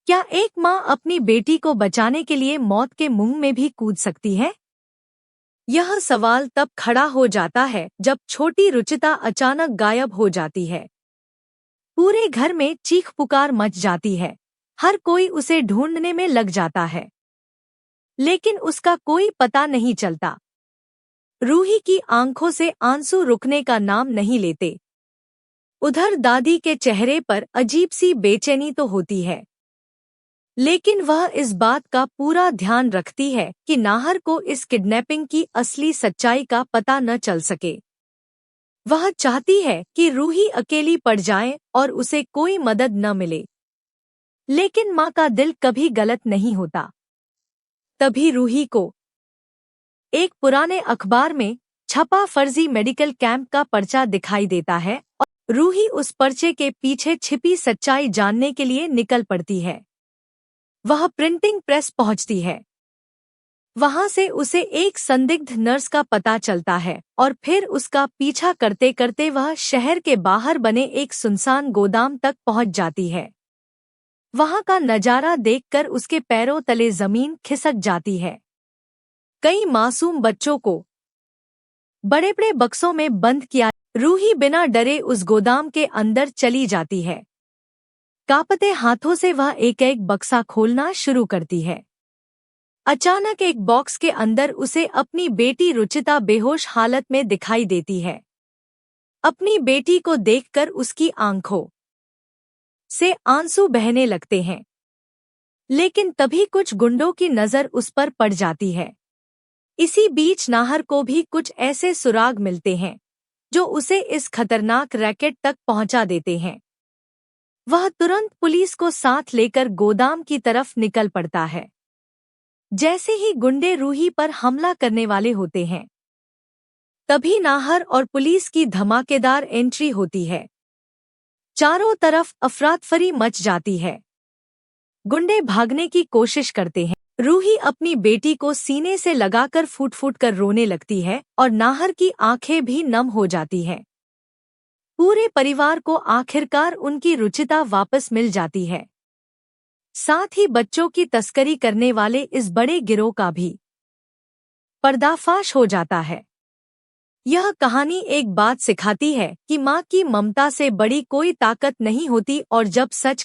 क्या एक माँ अपनी बेटी को बचाने के लिए मौत के मुंह में भी कूद सकती है? यह सवाल तब खड़ा हो जाता है जब छोटी रुचिता अचानक गायब हो जाती है। पूरे घर में चीख पुकार मच जाती है। हर कोई उसे ढूंढने में लग जाता है, लेकिन उसका कोई पता नहीं चलता। रूही की आंखों से आंसू रुकने का नाम नहीं लेते। उधर दादी के चेहरे पर अजीब सी बेचैनी तो होती है, लेकिन वह इस बात का पूरा ध्यान रखती है कि नाहर को इस किडनैपिंग की असली सच्चाई का पता न चल सके। वह चाहती है कि रूही अकेली पड़ जाए और उसे कोई मदद न मिले, लेकिन माँ का दिल कभी गलत नहीं होता। तभी रूही को एक पुराने अखबार में छपा फर्जी मेडिकल कैंप का पर्चा दिखाई देता है और रूही उस पर्चे के पीछे छिपी सच्चाई जानने के लिए निकल पड़ती है। वह प्रिंटिंग प्रेस पहुंचती है। वहां से उसे एक संदिग्ध नर्स का पता चलता है और फिर उसका पीछा करते करते वह शहर के बाहर बने एक सुनसान गोदाम तक पहुंच जाती है। वहां का नजारा देखकर उसके पैरों तले जमीन खिसक जाती है। कई मासूम बच्चों को बड़े बड़े बक्सों में बंद किया। रूही बिना डरे उस गोदाम के अंदर चली जाती है। कांपते हाथों से वह एक एक बक्सा खोलना शुरू करती है। अचानक एक बॉक्स के अंदर उसे अपनी बेटी रुचिता बेहोश हालत में दिखाई देती है। अपनी बेटी को देखकर उसकी आंखों से आंसू बहने लगते हैं, लेकिन तभी कुछ गुंडों की नजर उस पर पड़ जाती है। इसी बीच नाहर को भी कुछ ऐसे सुराग मिलते हैं जो उसे इस खतरनाक रैकेट तक पहुंचा देते हैं। वह तुरंत पुलिस को साथ लेकर गोदाम की तरफ निकल पड़ता है। जैसे ही गुंडे रूही पर हमला करने वाले होते हैं, तभी नाहर और पुलिस की धमाकेदार एंट्री होती है। चारों तरफ अफरातफरी मच जाती है। गुंडे भागने की कोशिश करते हैं। रूही अपनी बेटी को सीने से लगाकर फूट फूट कर रोने लगती है और नाहर की आंखें भी नम हो जाती हैं। पूरे परिवार को आखिरकार उनकी रुचिता वापस मिल जाती है। साथ ही बच्चों की तस्करी करने वाले इस बड़े गिरोह का भी पर्दाफाश हो जाता है। यह कहानी एक बात सिखाती है कि माँ की ममता से बड़ी कोई ताकत नहीं होती और जब सच